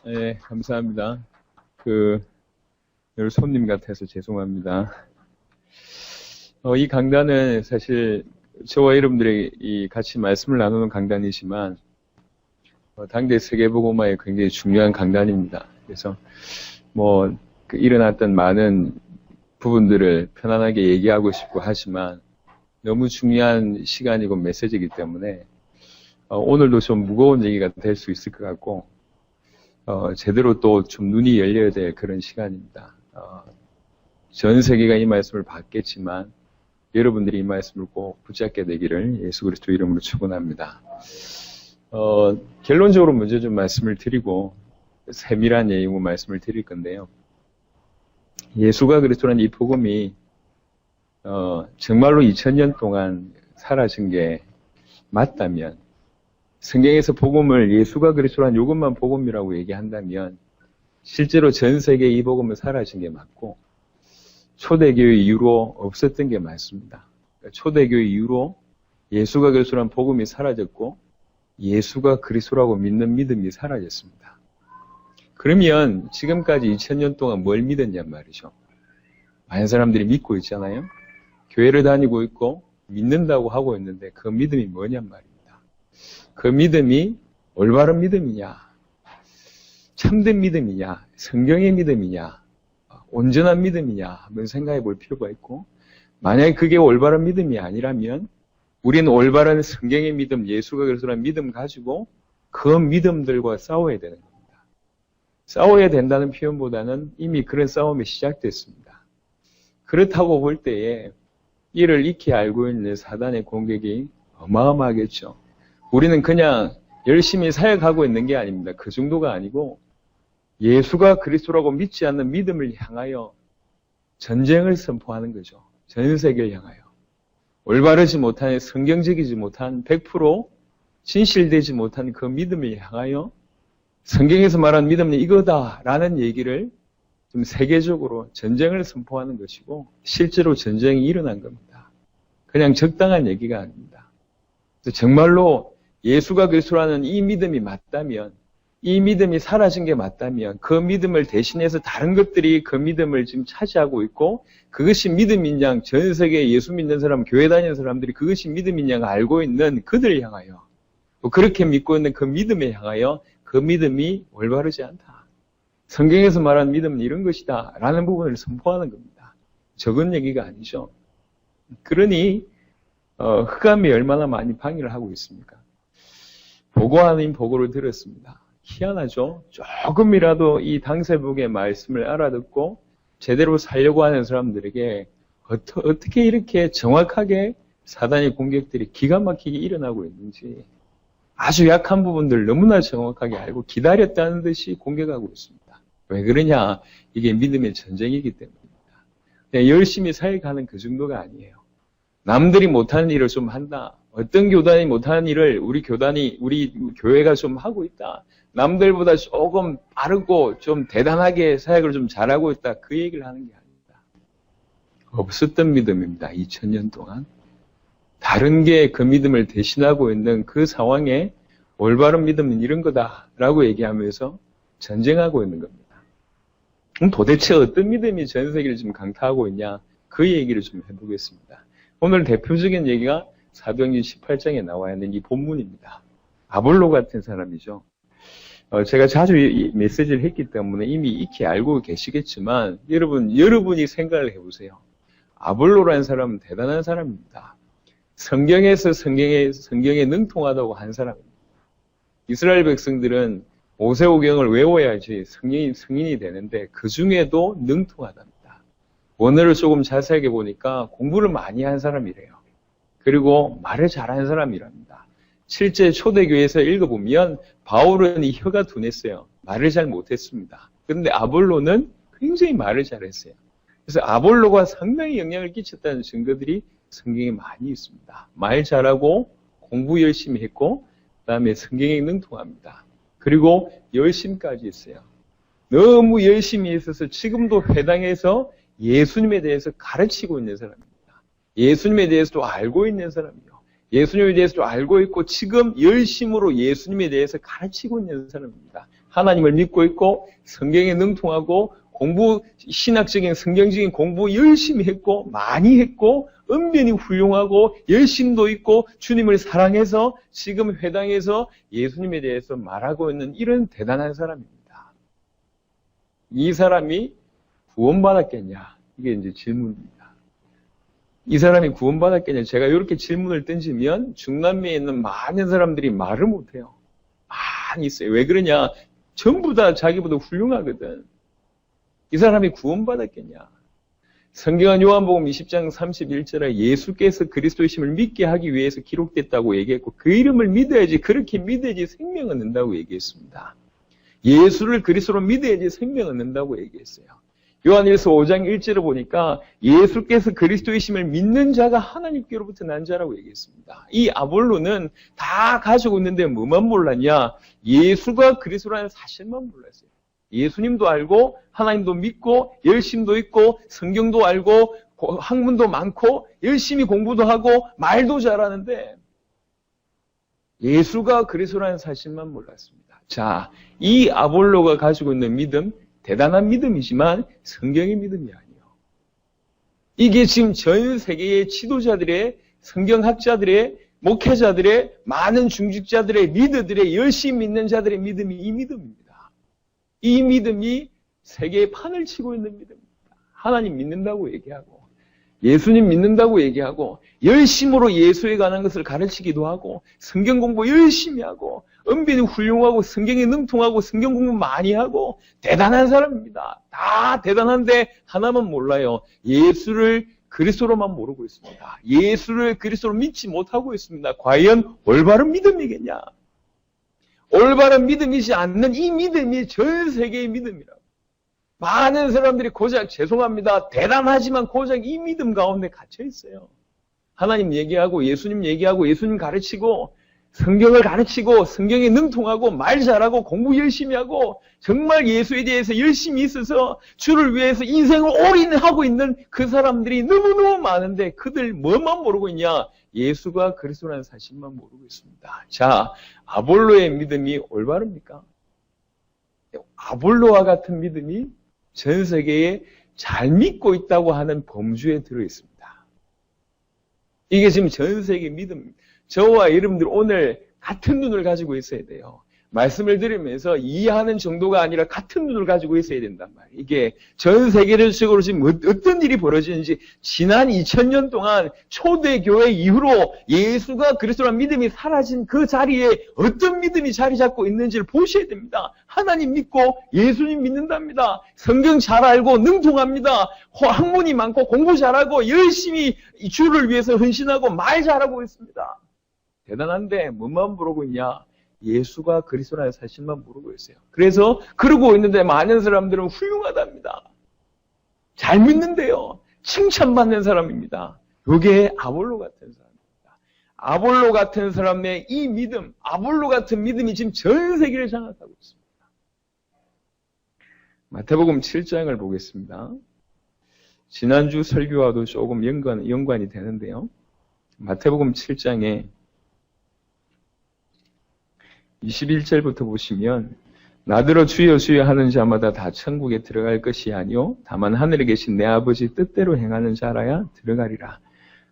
네, 감사합니다. 늘 손님 같아서 죄송합니다. 이 강단은 사실 저와 여러분들이 같이 말씀을 나누는 강단이지만, 당대 세계복음화에 굉장히 중요한 강단입니다. 그래서, 일어났던 많은 부분들을 편안하게 얘기하고 싶고 하지만, 너무 중요한 시간이고 메시지이기 때문에, 오늘도 좀 무거운 얘기가 될 수 있을 것 같고, 제대로 또 좀 눈이 열려야 될 그런 시간입니다. 전 세계가 이 말씀을 받겠지만 여러분들이 이 말씀을 꼭 붙잡게 되기를 예수 그리스도 이름으로 축원합니다. 결론적으로 먼저 좀 말씀을 드리고 세밀한 내용으로 말씀을 드릴 건데요. 예수가 그리스도라는 이 복음이 정말로 2000년 동안 사라진 게 맞다면, 성경에서 복음을 예수가 그리스도라는 이것만 복음이라고 얘기한다면 실제로 전 세계에 이 복음은 사라진 게 맞고 초대교회 이후로 없었던 게 맞습니다. 초대교회 이후로 예수가 그리스도라는 복음이 사라졌고 예수가 그리스도라고 믿는 믿음이 사라졌습니다. 그러면 지금까지 2000년 동안 뭘 믿었냔 말이죠. 많은 사람들이 믿고 있잖아요. 교회를 다니고 있고 믿는다고 하고 있는데 그 믿음이 뭐냔 말이에요. 그 믿음이 올바른 믿음이냐, 참된 믿음이냐, 성경의 믿음이냐, 온전한 믿음이냐 한번 생각해 볼 필요가 있고, 만약에 그게 올바른 믿음이 아니라면 우리는 올바른 성경의 믿음, 예수가 그리스도라는 믿음 가지고 그 믿음들과 싸워야 되는 겁니다. 싸워야 된다는 표현보다는 이미 그런 싸움이 시작됐습니다. 그렇다고 볼 때에 이를 익히 알고 있는 사단의 공격이 어마어마하겠죠. 우리는 그냥 열심히 사역하고 있는 게 아닙니다. 그 정도가 아니고 예수가 그리스도라고 믿지 않는 믿음을 향하여 전쟁을 선포하는 거죠. 전 세계를 향하여. 올바르지 못한, 성경적이지 못한, 100% 진실되지 못한 그 믿음을 향하여 성경에서 말하는 믿음은 이거다라는 얘기를 좀 세계적으로 전쟁을 선포하는 것이고 실제로 전쟁이 일어난 겁니다. 그냥 적당한 얘기가 아닙니다. 정말로 예수가 그리스도라는 이 믿음이 맞다면, 이 믿음이 사라진 게 맞다면 그 믿음을 대신해서 다른 것들이 그 믿음을 지금 차지하고 있고 그것이 믿음인 양, 전 세계에 예수 믿는 사람, 교회 다니는 사람들이 그것이 믿음인 양 알고 있는 그들을 향하여, 또 그렇게 믿고 있는 그 믿음에 향하여 그 믿음이 올바르지 않다. 성경에서 말하는 믿음은 이런 것이다 라는 부분을 선포하는 겁니다. 적은 얘기가 아니죠. 그러니 흑암이 얼마나 많이 방해를 하고 있습니까? 보고 아닌 보고를 들었습니다. 희한하죠? 조금이라도 이 당세복의 말씀을 알아듣고 제대로 살려고 하는 사람들에게 어떻게 이렇게 정확하게 사단의 공격들이 기가 막히게 일어나고 있는지 아주 약한 부분들 너무나 정확하게 알고 기다렸다는 듯이 공격하고 있습니다. 왜 그러냐? 이게 믿음의 전쟁이기 때문입니다. 열심히 사역하는 그 정도가 아니에요. 남들이 못하는 일을 좀 한다. 어떤 교단이 못하는 일을 우리 교회가 좀 하고 있다. 남들보다 조금 빠르고 좀 대단하게 사역을 좀 잘하고 있다. 그 얘기를 하는 게 아닙니다. 없었던 믿음입니다. 2000년 동안. 다른 게 그 믿음을 대신하고 있는 그 상황에 올바른 믿음은 이런 거다라고 얘기하면서 전쟁하고 있는 겁니다. 그럼 도대체 어떤 믿음이 전 세계를 지금 강타하고 있냐? 그 얘기를 좀 해보겠습니다. 오늘 대표적인 얘기가 사도행전 18장에 나와 있는 이 본문입니다. 아볼로 같은 사람이죠. 제가 자주 이 메시지를 했기 때문에 이미 익히 알고 계시겠지만 여러분이 생각을 해보세요. 아볼로라는 사람은 대단한 사람입니다. 성경에서 성경에 능통하다고 한 사람입니다. 이스라엘 백성들은 모세오경을 외워야지 성인이 되는데 그 중에도 능통하답니다. 원어를 조금 자세하게 보니까 공부를 많이 한 사람이래요. 그리고 말을 잘하는 사람이랍니다. 실제 초대교회에서 읽어보면 바울은 이 혀가 둔했어요. 말을 잘 못했습니다. 그런데 아볼로는 굉장히 말을 잘했어요. 그래서 아볼로가 상당히 영향을 끼쳤다는 증거들이 성경에 많이 있습니다. 말 잘하고 공부 열심히 했고 그다음에 성경에 능통합니다. 그리고 열심까지 있어요. 너무 열심히 있어서 지금도 회당에서 예수님에 대해서 가르치고 있는 사람입니다. 예수님에 대해서도 알고 있는 사람이요. 예수님에 대해서도 알고 있고 지금 열심으로 예수님에 대해서 가르치고 있는 사람입니다. 하나님을 믿고 있고 성경에 능통하고 신학적인 성경적인 공부 열심히 했고 많이 했고 은변히 훌륭하고 열심도 있고 주님을 사랑해서 지금 회당에서 예수님에 대해서 말하고 있는 이런 대단한 사람입니다. 이 사람이 구원받았겠냐? 이게 이제 질문입니다. 이 사람이 구원받았겠냐? 제가 이렇게 질문을 던지면 중남미에 있는 많은 사람들이 말을 못해요. 많이 있어요. 왜 그러냐? 전부 다 자기보다 훌륭하거든. 이 사람이 구원받았겠냐? 성경은 요한복음 20장 31절에 예수께서 그리스도이심을 믿게 하기 위해서 기록됐다고 얘기했고 그 이름을 믿어야지, 그렇게 믿어야지 생명을 얻는다고 얘기했습니다. 예수를 그리스도로 믿어야지 생명을 얻는다고 얘기했어요. 요한일서 5장 1절을 보니까 예수께서 그리스도이심을 믿는 자가 하나님께로부터 난 자라고 얘기했습니다. 이 아볼로는 다 가지고 있는데 뭐만 몰랐냐? 예수가 그리스도라는 사실만 몰랐어요. 예수님도 알고 하나님도 믿고 열심도 있고 성경도 알고 학문도 많고 열심히 공부도 하고 말도 잘하는데 예수가 그리스도라는 사실만 몰랐습니다. 자, 이 아볼로가 가지고 있는 믿음, 대단한 믿음이지만 성경의 믿음이 아니에요. 이게 지금 전 세계의 지도자들의, 성경학자들의, 목회자들의, 많은 중직자들의, 리더들의, 열심히 믿는 자들의 믿음이 이 믿음입니다. 이 믿음이 세계에 판을 치고 있는 믿음입니다. 하나님 믿는다고 얘기하고 예수님 믿는다고 얘기하고 열심으로 예수에 관한 것을 가르치기도 하고 성경 공부 열심히 하고 은빈이 훌륭하고 성경에 능통하고 성경 공부 많이 하고 대단한 사람입니다. 다 대단한데 하나만 몰라요. 예수를 그리스도로만 모르고 있습니다. 예수를 그리스도로 믿지 못하고 있습니다. 과연 올바른 믿음이겠냐? 올바른 믿음이지 않는 이 믿음이 전 세계의 믿음이라고. 많은 사람들이 고작, 죄송합니다, 대단하지만 고작 이 믿음 가운데 갇혀 있어요. 하나님 얘기하고 예수님 얘기하고 예수님 가르치고 성경을 가르치고 성경에 능통하고 말 잘하고 공부 열심히 하고 정말 예수에 대해서 열심히 있어서 주를 위해서 인생을 올인하고 있는 그 사람들이 너무너무 많은데 그들 뭐만 모르고 있냐? 예수가 그리스도라는 사실만 모르고 있습니다. 자, 아볼로의 믿음이 올바릅니까? 아볼로와 같은 믿음이 전 세계에 잘 믿고 있다고 하는 범주에 들어있습니다. 이게 지금 전 세계 믿음, 저와 여러분들 오늘 같은 눈을 가지고 있어야 돼요. 말씀을 들으면서 이해하는 정도가 아니라 같은 눈을 가지고 있어야 된단 말이에요. 이게 전 세계적으로 지금 어떤 일이 벌어지는지 지난 2000년 동안 초대교회 이후로 예수가 그리스도라는 믿음이 사라진 그 자리에 어떤 믿음이 자리 잡고 있는지를 보셔야 됩니다. 하나님 믿고 예수님 믿는답니다. 성경 잘 알고 능통합니다. 학문이 많고 공부 잘하고 열심히 주를 위해서 헌신하고 말 잘하고 있습니다. 대단한데 뭐만 모르고 있냐? 예수가 그리스도라는 사실만 모르고 있어요. 그래서 그러고 있는데 많은 사람들은 훌륭하답니다. 잘 믿는데요. 칭찬받는 사람입니다. 이게 아볼로 같은 사람입니다. 아볼로 같은 사람의 이 믿음, 아볼로 같은 믿음이 지금 전 세계를 장악하고 있습니다. 마태복음 7장을 보겠습니다. 지난주 설교와도 조금 연관이 되는데요. 마태복음 7장에 21절부터 보시면 나더러 주여 주여 하는 자마다 다 천국에 들어갈 것이 아니요 다만 하늘에 계신 내 아버지 뜻대로 행하는 자라야 들어가리라.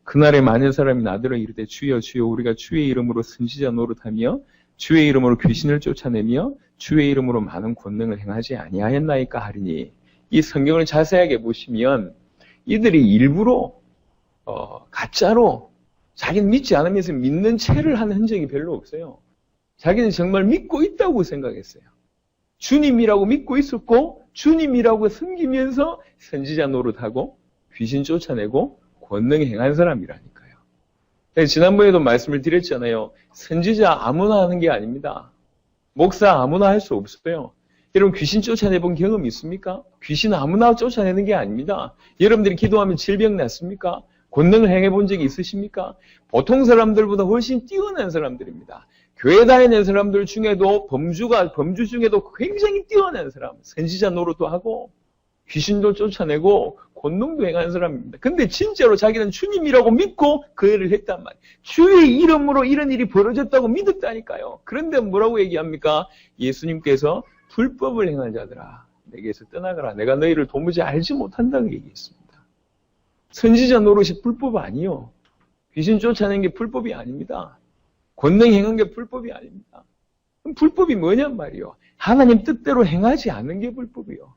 그날에 많은 사람이 나더러 이르되 주여 주여 우리가 주의 이름으로 선지자 노릇하며 주의 이름으로 귀신을 쫓아내며 주의 이름으로 많은 권능을 행하지 아니하였나이까 하리니. 이 성경을 자세하게 보시면 이들이 일부러 가짜로 자기는 믿지 않으면서 믿는 체를 하는 흔적이 별로 없어요. 자기는 정말 믿고 있다고 생각했어요. 주님이라고 믿고 있었고 주님이라고 섬기면서 선지자 노릇하고 귀신 쫓아내고 권능 행한 사람이라니까요. 지난번에도 말씀을 드렸잖아요. 선지자 아무나 하는 게 아닙니다. 목사 아무나 할 수 없어요. 여러분 귀신 쫓아내본 경험 있습니까? 귀신 아무나 쫓아내는 게 아닙니다. 여러분들이 기도하면 질병 낫습니까? 권능을 행해본 적이 있으십니까? 보통 사람들보다 훨씬 뛰어난 사람들입니다. 교회 다니는 사람들 중에도 범주 중에도 굉장히 뛰어난 사람, 선지자 노릇도 하고 귀신도 쫓아내고 권능도 행하는 사람입니다. 근데 진짜로 자기는 주님이라고 믿고 그 일을 했단 말이에요. 주의 이름으로 이런 일이 벌어졌다고 믿었다니까요. 그런데 뭐라고 얘기합니까? 예수님께서 불법을 행한 자들아 내게서 떠나가라. 내가 너희를 도무지 알지 못한다고 얘기했습니다. 선지자 노릇이 불법 아니요. 귀신 쫓아내는 게 불법이 아닙니다. 권능 행한 게 불법이 아닙니다. 그럼 불법이 뭐냔 말이요. 하나님 뜻대로 행하지 않는 게 불법이요.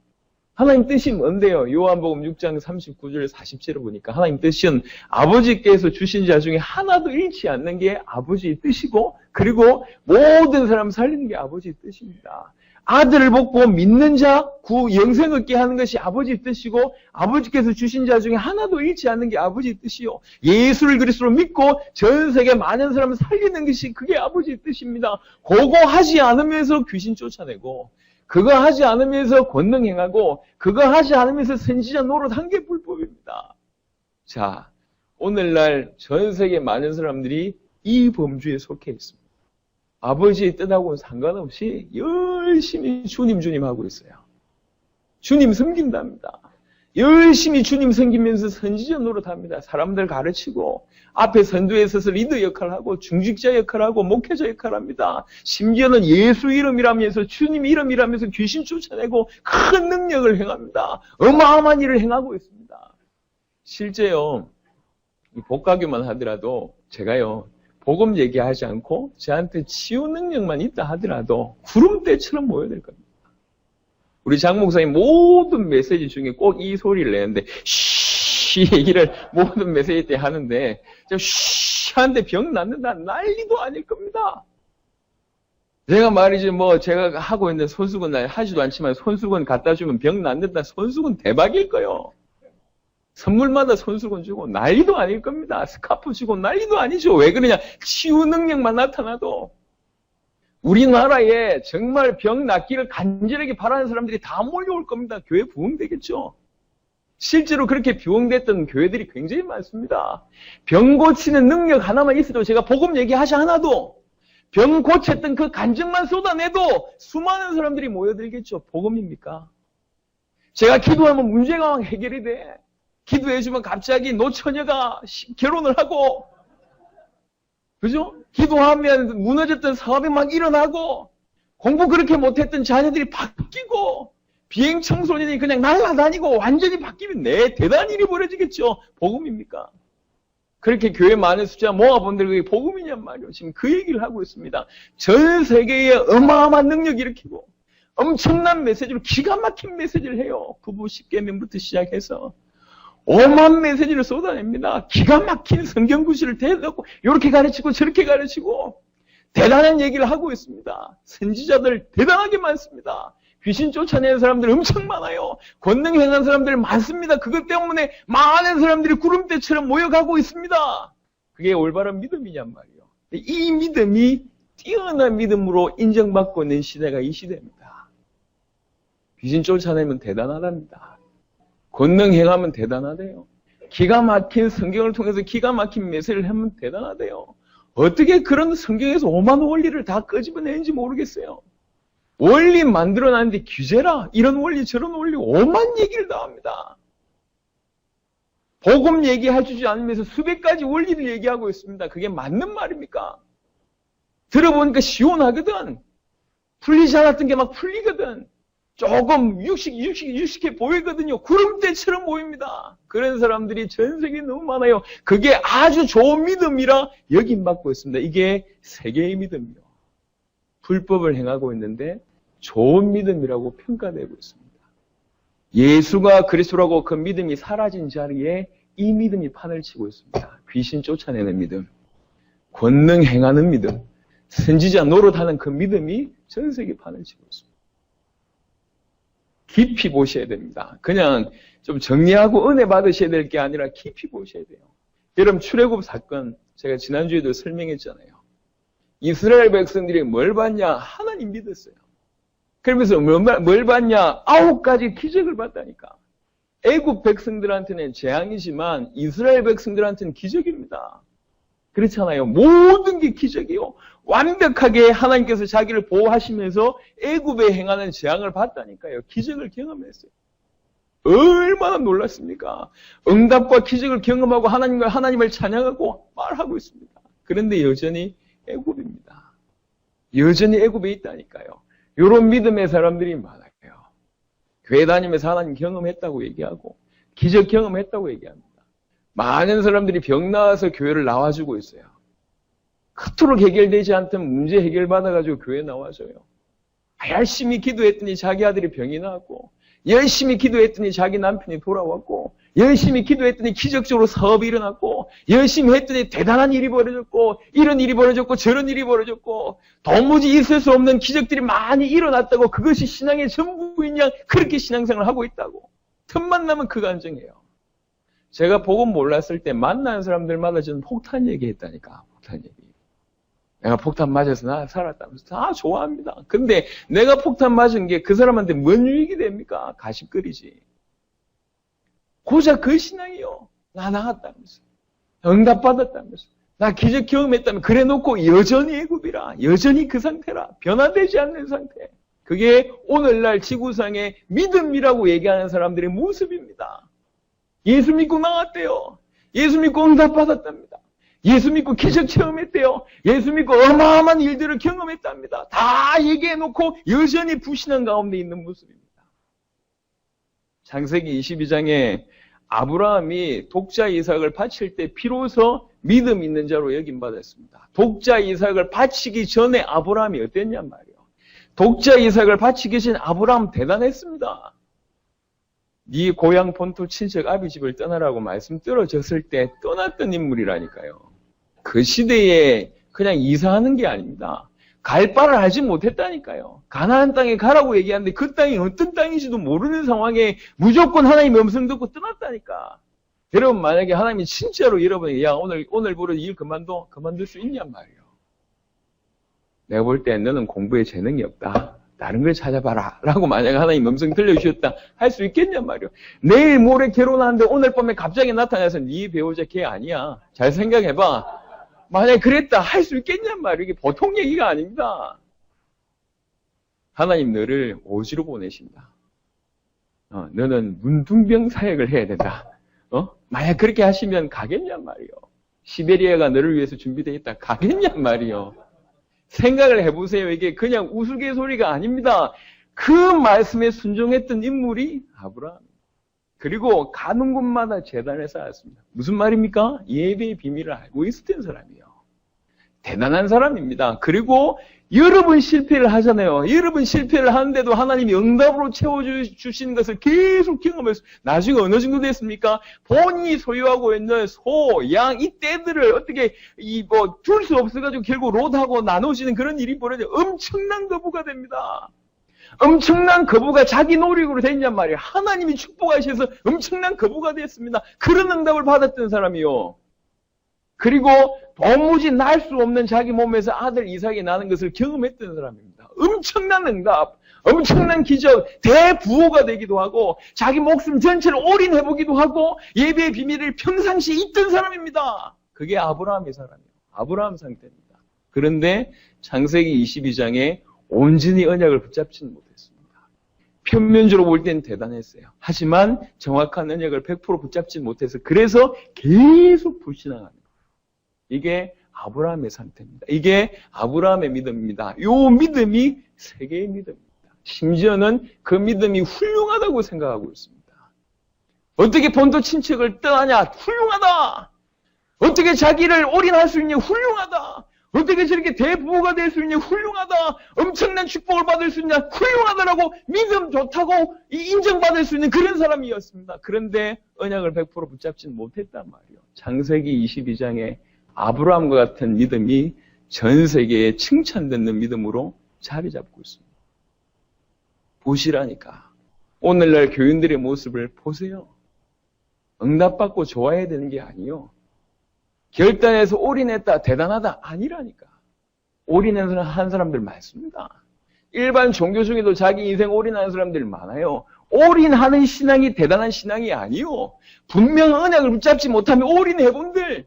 하나님 뜻이 뭔데요? 요한복음 6장 39절 40절을 보니까 하나님 뜻은 아버지께서 주신 자 중에 하나도 잃지 않는 게 아버지의 뜻이고 그리고 모든 사람 살리는 게 아버지의 뜻입니다. 아들을 복고 믿는 자, 영생 얻게 하는 것이 아버지의 뜻이고 아버지께서 주신 자 중에 하나도 잃지 않는 게 아버지의 뜻이요. 예수를 그리스도로 믿고 전 세계 많은 사람을 살리는 것이 그게 아버지의 뜻입니다. 그거 하지 않으면서 귀신 쫓아내고 그거 하지 않으면서 권능 행하고 그거 하지 않으면서 선지자 노릇한 게 불법입니다. 자, 오늘날 전 세계 많은 사람들이 이 범주에 속해 있습니다. 아버지의 뜻하고는 상관없이 열심히 주님 하고 있어요. 주님 섬긴답니다. 열심히 주님 섬기면서 선지자 노릇합니다. 사람들 가르치고 앞에 선두에 서서 리더 역할을 하고 중직자 역할을 하고 목회자 역할을 합니다. 심지어는 예수 이름이라면서 주님 이름이라면서 귀신 쫓아내고 큰 능력을 행합니다. 어마어마한 일을 행하고 있습니다. 실제요. 이 복가교만 하더라도 제가요. 복음 얘기하지 않고 저한테 치유 능력만 있다 하더라도 구름대처럼 모여야 될 겁니다. 우리 장 목사님 모든 메시지 중에 꼭 이 소리를 내는데 쉬 얘기를 모든 메시지 때 하는데 쉬 하는데 병 낫는다 난리도 아닐 겁니다. 제가 말이지 제가 하고 있는 손수건 하지도 않지만 손수건 갖다 주면 병 낫는다 손수건 대박일 거요. 선물마다 손수건 주고 난리도 아닐 겁니다. 스카프 주고 난리도 아니죠. 왜 그러냐? 치유 능력만 나타나도 우리나라에 정말 병 낫기를 간절하게 바라는 사람들이 다 몰려올 겁니다. 교회 부흥되겠죠. 실제로 그렇게 부흥됐던 교회들이 굉장히 많습니다. 병 고치는 능력 하나만 있어도 제가 복음 얘기하지 않아도 병 고쳤던 그 간증만 쏟아내도 수많은 사람들이 모여들겠죠. 복음입니까? 제가 기도하면 문제가 막 해결이 돼. 기도해주면 갑자기 노처녀가 결혼을 하고, 그죠? 기도하면 무너졌던 사업이 막 일어나고, 공부 그렇게 못했던 자녀들이 바뀌고, 비행 청소년이 그냥 날아다니고 완전히 바뀌면 대단한 일이 벌어지겠죠. 복음입니까? 그렇게 교회 많은 숫자 모아본들 그게 복음이냔 말이에요. 지금 그 얘기를 하고 있습니다. 전 세계에 어마어마한 능력을 일으키고, 엄청난 메시지로 기가 막힌 메시지를 해요. 부부 10계명부터 시작해서. 오만 메시지를 쏟아냅니다. 기가 막힌 성경 구실을 대놓고 이렇게 가르치고 저렇게 가르치고 대단한 얘기를 하고 있습니다. 선지자들 대단하게 많습니다. 귀신 쫓아내는 사람들 엄청 많아요. 권능 행한 사람들 많습니다. 그것 때문에 많은 사람들이 구름대처럼 모여가고 있습니다. 그게 올바른 믿음이냔 말이에요. 이 믿음이 뛰어난 믿음으로 인정받고 있는 시대가 이 시대입니다. 귀신 쫓아내면 대단하답니다. 권능 행하면 대단하대요. 기가 막힌 성경을 통해서 기가 막힌 메시지를 하면 대단하대요. 어떻게 그런 성경에서 오만 원리를 다 끄집어내는지 모르겠어요. 원리 만들어놨는데 규제라 이런 원리 저런 원리 오만 얘기를 다 합니다. 복음 얘기해주지 않으면서 수백 가지 원리를 얘기하고 있습니다. 그게 맞는 말입니까? 들어보니까 시원하거든. 풀리지 않았던 게 막 풀리거든. 조금 육식해 보이거든요. 구름대처럼 보입니다. 그런 사람들이 전 세계에 너무 많아요. 그게 아주 좋은 믿음이라 여김받고 있습니다. 이게 세계의 믿음이요. 불법을 행하고 있는데 좋은 믿음이라고 평가되고 있습니다. 예수가 그리스도라고 그 믿음이 사라진 자리에 이 믿음이 판을 치고 있습니다. 귀신 쫓아내는 믿음, 권능 행하는 믿음, 선지자 노릇하는 그 믿음이 전 세계 판을 치고 있습니다. 깊이 보셔야 됩니다. 그냥 좀 정리하고 은혜 받으셔야 될 게 아니라 깊이 보셔야 돼요. 여러분 출애굽 사건 제가 지난주에도 설명했잖아요. 이스라엘 백성들이 뭘 봤냐? 하나님 믿었어요. 그러면서 뭘 봤냐? 9가지 기적을 봤다니까. 애굽 백성들한테는 재앙이지만 이스라엘 백성들한테는 기적입니다. 그렇잖아요. 모든 게 기적이요. 완벽하게 하나님께서 자기를 보호하시면서 애굽에 행하는 재앙을 봤다니까요. 기적을 경험했어요. 얼마나 놀랐습니까? 응답과 기적을 경험하고 하나님을 찬양하고 말하고 있습니다. 그런데 여전히 애굽입니다. 여전히 애굽에 있다니까요. 이런 믿음의 사람들이 많아요. 교회 다니면서 하나님 경험했다고 얘기하고 기적 경험했다고 얘기합니다. 많은 사람들이 병 나와서 교회를 나와주고 있어요. 그토록 해결되지 않던 문제 해결받아가지고 교회 나와줘요. 열심히 기도했더니 자기 아들이 병이 나왔고, 열심히 기도했더니 자기 남편이 돌아왔고, 열심히 기도했더니 기적적으로 사업이 일어났고, 열심히 했더니 대단한 일이 벌어졌고, 이런 일이 벌어졌고, 저런 일이 벌어졌고, 도무지 있을 수 없는 기적들이 많이 일어났다고, 그것이 신앙의 전부인 양 그렇게 신앙생활을 하고 있다고. 틈만 나면 그 감정이에요. 제가 복음 몰랐을 때 만나는 사람들마다 저는 폭탄 얘기했다니까. 폭탄 얘기. 내가 폭탄 맞아서 나 살았다면서 다 좋아합니다. 근데 내가 폭탄 맞은 게 그 사람한테 뭔 유익이 됩니까? 가십거리지. 고작 그 신앙이요. 나 나갔다면서. 응답받았다면서. 나 기적 경험했다면 그래 놓고 여전히 애굽이라. 여전히 그 상태라. 변화되지 않는 상태. 그게 오늘날 지구상의 믿음이라고 얘기하는 사람들의 모습입니다. 예수 믿고 나왔대요. 예수 믿고 응답받았답니다. 예수 믿고 기적 체험했대요. 예수 믿고 어마어마한 일들을 경험했답니다. 다 얘기해놓고 여전히 불신앙 가운데 있는 모습입니다. 창세기 22장에 아브라함이 독자 이삭을 바칠 때 비로소 믿음 있는 자로 여김받았습니다. 독자 이삭을 바치기 전에 아브라함이 어땠냔 말이에요. 독자 이삭을 바치기 전에 아브라함 대단했습니다. 네 고향 본토 친척 아비 집을 떠나라고 말씀 떨어졌을 때 떠났던 인물이라니까요. 그 시대에 그냥 이사하는 게 아닙니다. 갈 바를 알지 못했다니까요. 가나안 땅에 가라고 얘기하는데 그 땅이 어떤 땅인지도 모르는 상황에 무조건 하나님의 음성 듣고 떠났다니까. 여러분 만약에 하나님이 진짜로 여러분에게 야 오늘부로 일 그만둘 수 있냔 말이에요. 내가 볼 때 너는 공부에 재능이 없다. 다른 걸 찾아봐라. 라고 만약에 하나님 음성 들려주셨다. 할 수 있겠냔 말이에요. 내일 모레 결혼하는데 오늘 밤에 갑자기 나타나서 네 배우자 걔 아니야. 잘 생각해봐. 만약에 그랬다. 할 수 있겠냔 말이에요. 이게 보통 얘기가 아닙니다. 하나님 너를 오지로 보내신다. 너는 문둥병 사역을 해야 된다. 만약 그렇게 하시면 가겠냔 말이에요. 시베리아가 너를 위해서 준비되어 있다. 가겠냔 말이에요. 생각을 해보세요. 이게 그냥 우스갯소리가 아닙니다. 그 말씀에 순종했던 인물이 아브라함. 그리고 가는 곳마다 제단을 쌓았습니다. 무슨 말입니까? 예배의 비밀을 알고 있었던 사람이에요. 대단한 사람입니다. 그리고 여러 번 실패를 하잖아요. 여러 번 실패를 하는데도 하나님이 응답으로 채워주시는 것을 계속 경험해서 나중에 어느 정도 됐습니까? 본인이 소유하고 있는 소, 양, 이 떼들을 어떻게 둘 수 없어가지고 결국 롯하고 나눠지는 그런 일이 벌어져 엄청난 거부가 됩니다. 엄청난 거부가 자기 노력으로 됐냔 말이에요. 하나님이 축복하셔서 엄청난 거부가 됐습니다. 그런 응답을 받았던 사람이요. 그리고 도무지 날 수 없는 자기 몸에서 아들 이삭이 나는 것을 경험했던 사람입니다. 엄청난 응답, 엄청난 기적, 대부호가 되기도 하고 자기 목숨 전체를 올인해보기도 하고 예배의 비밀을 평상시에 있던 사람입니다. 그게 아브라함의 사람이에요. 아브라함 상태입니다. 그런데 창세기 22장에 온전히 언약을 붙잡지는 못했습니다. 표면적으로 볼 때는 대단했어요. 하지만 정확한 언약을 100% 붙잡지 못해서 그래서 계속 불신앙하는 거예요. 이게 아브라함의 상태입니다. 이게 아브라함의 믿음입니다. 이 믿음이 세계의 믿음입니다. 심지어는 그 믿음이 훌륭하다고 생각하고 있습니다. 어떻게 본토 친척을 떠나냐? 훌륭하다! 어떻게 자기를 올인할 수 있냐? 훌륭하다! 어떻게 저렇게 대부호가 될 수 있냐? 훌륭하다! 엄청난 축복을 받을 수 있냐? 훌륭하다라고 믿음 좋다고 인정받을 수 있는 그런 사람이었습니다. 그런데 언약을 100% 붙잡지는 못했단 말이에요. 창세기 22장에 아브라함과 같은 믿음이 전 세계에 칭찬받는 믿음으로 자리 잡고 있습니다. 보시라니까. 오늘날 교인들의 모습을 보세요. 응답받고 좋아해야 되는 게 아니요. 결단해서 올인했다, 대단하다, 아니라니까. 올인한 사람들 많습니다. 일반 종교 중에도 자기 인생 올인하는 사람들 많아요. 올인하는 신앙이 대단한 신앙이 아니요. 분명 언약을 붙잡지 못하면 올인해본들.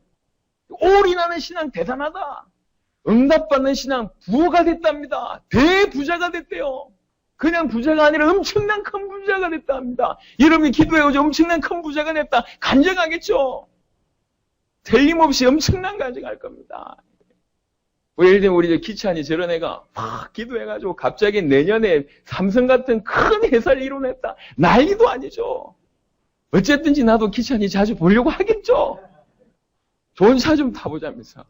올인하는 신앙 대단하다. 응답받는 신앙 부호가 됐답니다. 대부자가 됐대요. 그냥 부자가 아니라 엄청난 큰 부자가 됐다 합니다. 여러분이 기도해오죠. 엄청난 큰 부자가 됐다. 간증하겠죠. 틀림없이 엄청난 간증할 겁니다. 뭐 예를 들면 우리 기찬이 저런 애가 막 기도해가지고 갑자기 내년에 삼성 같은 큰 회사를 이뤄냈다. 난리도 아니죠. 어쨌든지 나도 기찬이 자주 보려고 하겠죠. 좋은 차 좀 타보자면서.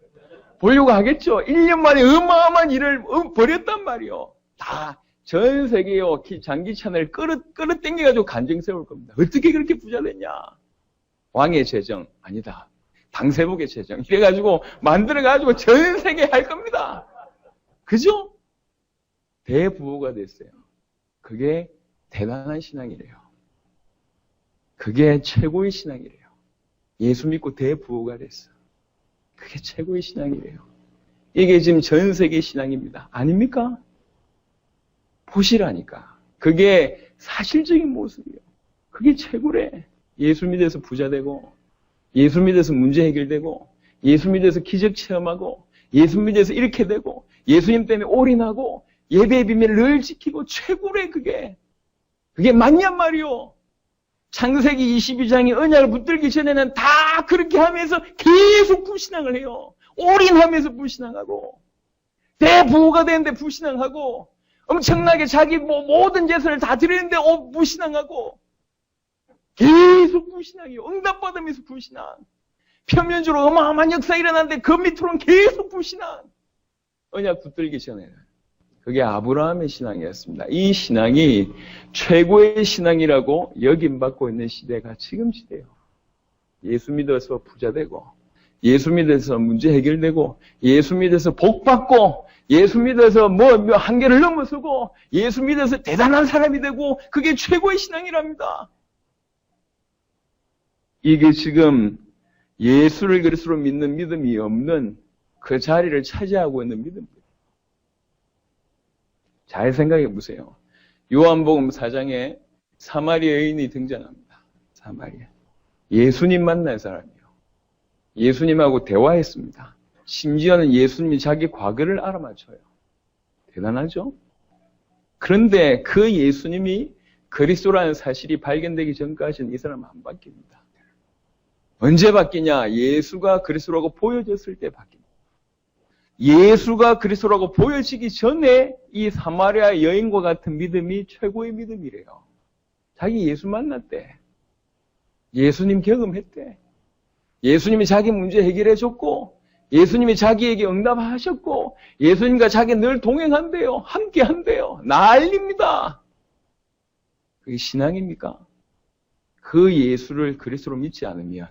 보려고 하겠죠. 1년 만에 어마어마한 일을 벌였단 말이요. 다 전 세계요 장기찬을 끌어당겨가지고 간증 세울 겁니다. 어떻게 그렇게 부자 됐냐? 왕의 재정 아니다. 당세복의 재정 이래가지고 만들어가지고 전 세계에 할 겁니다. 그죠? 대부호가 됐어요. 그게 대단한 신앙이래요. 그게 최고의 신앙이래요. 예수 믿고 대부호가 됐어. 그게 최고의 신앙이래요. 이게 지금 전 세계 신앙입니다. 아닙니까? 보시라니까. 그게 사실적인 모습이에요. 그게 최고래. 예수 믿어서 부자 되고, 예수 믿어서 문제 해결되고, 예수 믿어서 기적 체험하고, 예수 믿어서 이렇게 되고, 예수님 때문에 올인하고, 예배의 비밀을 늘 지키고, 최고래 그게. 그게 맞냔 말이요. 창세기 22장이 언약을 붙들기 전에는 다 그렇게 하면서 계속 불신앙을 해요. 올인하면서 불신앙하고, 대부호가 되는데 불신앙하고, 엄청나게 자기 모든 재산을 다 드리는데 불신앙하고, 계속 불신앙이요. 응답받으면서 불신앙. 표면적으로 어마어마한 역사 일어났는데 그 밑으로는 계속 불신앙. 언약 붙들기 전에는. 그게 아브라함의 신앙이었습니다. 이 신앙이 최고의 신앙이라고 여김받고 있는 시대가 지금 시대예요. 예수 믿어서 부자 되고, 예수 믿어서 문제 해결되고, 예수 믿어서 복 받고, 예수 믿어서 한계를 넘어서고, 예수 믿어서 대단한 사람이 되고, 그게 최고의 신앙이랍니다. 이게 지금 예수를 그리스도로 믿는 믿음이 없는 그 자리를 차지하고 있는 믿음입니다. 잘 생각해 보세요. 요한복음 4장에 사마리아 여인이 등장합니다. 사마리아. 예수님 만난 사람이요. 예수님하고 대화했습니다. 심지어는 예수님이 자기 과거를 알아맞혀요. 대단하죠? 그런데 그 예수님이 그리스도라는 사실이 발견되기 전까지는 이 사람은 안 바뀝니다. 언제 바뀌냐? 예수가 그리스도라고 보여졌을 때 바뀝니다. 예수가 그리스도라고 보여지기 전에 이 사마리아 여인과 같은 믿음이 최고의 믿음이래요. 자기 예수 만났대. 예수님 경험했대. 예수님이 자기 문제 해결해줬고, 예수님이 자기에게 응답하셨고, 예수님과 자기 늘 동행한대요. 함께 한대요. 난립니다. 그게 신앙입니까? 그 예수를 그리스도로 믿지 않으면,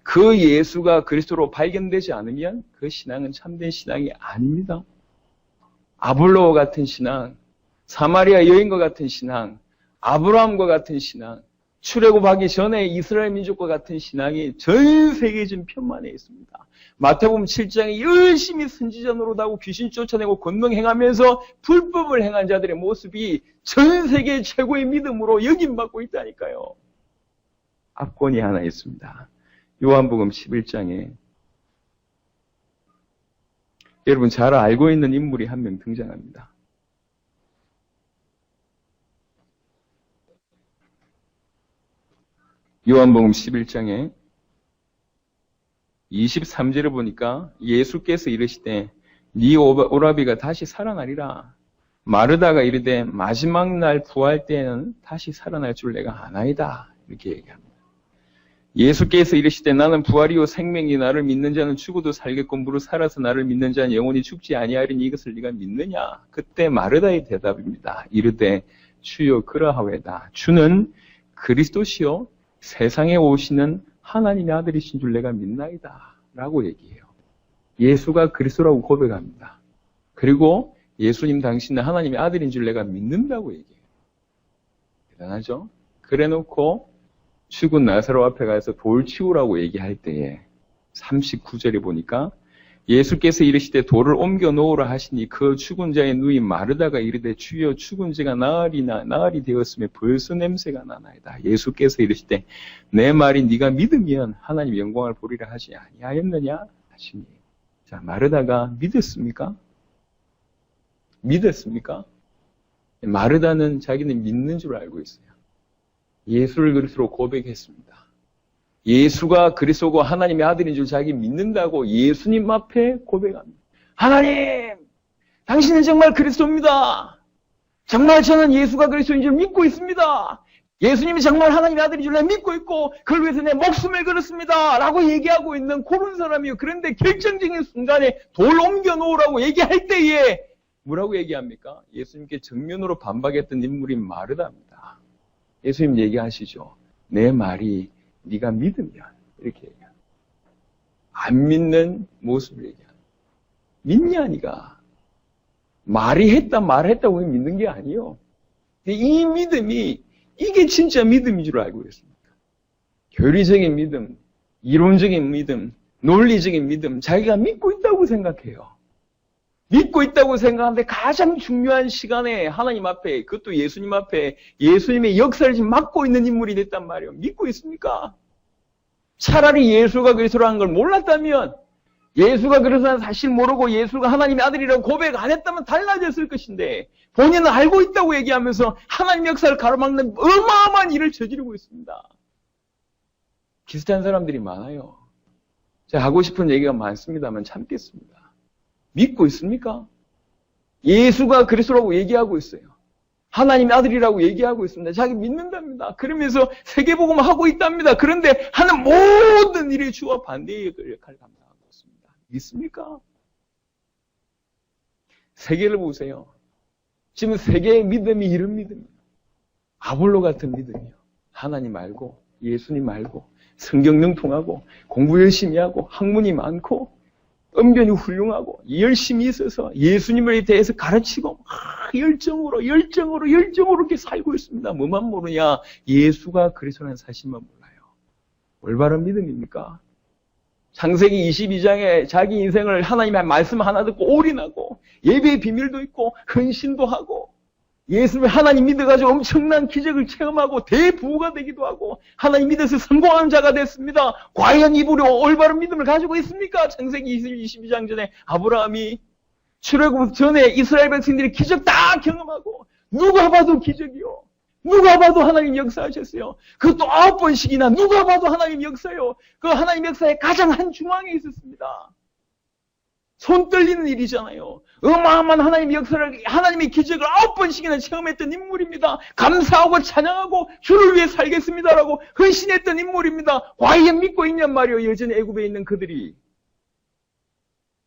그 예수가 그리스도로 발견되지 않으면 그 신앙은 참된 신앙이 아닙니다. 아볼로와 같은 신앙, 사마리아 여인과 같은 신앙, 아브라함과 같은 신앙, 출애굽하기 전에 이스라엘 민족과 같은 신앙이 전 세계에 지금 편만해 있습니다. 마태복음 7장에 열심히 선지자 노릇하고 귀신 쫓아내고 권능 행하면서 불법을 행한 자들의 모습이 전 세계 최고의 믿음으로 여김받고 있다니까요. 압권이 하나 있습니다. 요한복음 11장에 여러분 잘 알고 있는 인물이 한 명 등장합니다. 요한복음 11장에 23절을 보니까 예수께서 이르시되 네 오라비가 다시 살아나리라. 마르다가 이르되 마지막 날 부활 때에는 다시 살아날 줄 내가 아나이다. 이렇게 얘기합니다. 예수께서 이르시되 나는 부활이요 생명이 나를 믿는 자는 죽어도 살겠고 무릇 살아서 나를 믿는 자는 영원히 죽지 아니하리니 이것을 네가 믿느냐? 그때 마르다의 대답입니다. 이르되 주여 그러하외다. 주는 그리스도시요 세상에 오시는 하나님의 아들이신 줄 내가 믿나이다. 라고 얘기해요. 예수가 그리스도라고 고백합니다. 그리고 예수님 당신은 하나님의 아들인 줄 내가 믿는다고 얘기해요. 대단하죠? 그래 놓고 죽은 나사로 앞에 가서 돌 치우라고 얘기할 때에 39절에 보니까 예수께서 이르시되 돌을 옮겨 놓으라 하시니 그 죽은 자의 누이 마르다가 이르되 주여 죽은 자가 나흘이 되었으며 벌써 냄새가 나나이다. 예수께서 이르시되 내 말이 네가 믿으면 하나님 영광을 보리라 하지 아니하였느냐 하시니. 자, 마르다가 믿었습니까? 믿었습니까? 마르다는 자기는 믿는 줄 알고 있어요. 예수를 그리스도로 고백했습니다. 예수가 그리스도고 하나님의 아들인 줄 자기 믿는다고 예수님 앞에 고백합니다. 하나님, 당신은 정말 그리스도입니다. 정말 저는 예수가 그리스도인 줄 믿고 있습니다. 예수님이 정말 하나님의 아들인 줄 내가 믿고 있고 그걸 위해서 내 목숨을 걸었습니다. 라고 얘기하고 있는 그런 사람이에요. 그런데 결정적인 순간에 돌 옮겨 놓으라고 얘기할 때에 뭐라고 얘기합니까? 예수님께 정면으로 반박했던 인물이 마르다입니다. 예수님 얘기하시죠. 내 말이 네가 믿으면 이렇게 얘기합니다. 안 믿는 모습을 얘기합니다. 믿냐 네가? 말이 했다 말했다고 믿는 게 아니에요. 이 믿음이 이게 진짜 믿음인 줄 알고 있습니다. 교리적인 믿음, 이론적인 믿음, 논리적인 믿음, 자기가 믿고 있다고 생각해요. 믿고 있다고 생각하는데 가장 중요한 시간에 하나님 앞에, 그것도 예수님 앞에 예수님의 역사를 지금 맡고 있는 인물이 됐단 말이에요. 믿고 있습니까? 차라리 예수가 그리스도라는 걸 몰랐다면, 예수가 그리스도라는 사실 모르고 예수가 하나님의 아들이라고 고백 안 했다면 달라졌을 것인데, 본인은 알고 있다고 얘기하면서 하나님 역사를 가로막는 어마어마한 일을 저지르고 있습니다. 비슷한 사람들이 많아요. 제가 하고 싶은 얘기가 많습니다만 참겠습니다. 믿고 있습니까? 예수가 그리스도라고 얘기하고 있어요. 하나님의 아들이라고 얘기하고 있습니다. 자기 믿는답니다. 그러면서 세계복음을 하고 있답니다. 그런데 하는 모든 일이 주와 반대의 역할을 감당하고 있습니다. 믿습니까? 세계를 보세요. 지금 세계의 믿음이 이런 믿음이에요. 아볼로 같은 믿음이요. 하나님 말고, 예수님 말고, 성경 능통하고, 공부 열심히 하고, 학문이 많고, 언변이 훌륭하고, 열심히 있어서 예수님에 대해서 가르치고, 열정으로 이렇게 살고 있습니다. 뭐만 모르냐? 예수가 그리스도라는 사실만 몰라요. 올바른 믿음입니까? 창세기 22장에 자기 인생을 하나님의 말씀 하나 듣고 올인하고 예배의 비밀도 있고 헌신도 하고 예수님을 하나님 믿어가지고 엄청난 기적을 체험하고 대부가 되기도 하고 하나님 믿어서 성공하는 자가 됐습니다. 과연 이분이 올바른 믿음을 가지고 있습니까? 창세기 22장 전에 아브라함이 출애굽 전에 이스라엘 백성들이 기적 다 경험하고 누가 봐도 기적이요. 누가 봐도 하나님 역사하셨어요. 그것도 9번씩이나 누가 봐도 하나님 역사요. 그 하나님 역사의 가장 한 중앙에 있었습니다. 손 떨리는 일이잖아요. 어마어마한 하나님의 역사를, 하나님의 기적을 9번씩이나 체험했던 인물입니다. 감사하고 찬양하고 주를 위해 살겠습니다라고 헌신했던 인물입니다. 과연 믿고 있냔 말이에요. 여전히 애굽에 있는 그들이.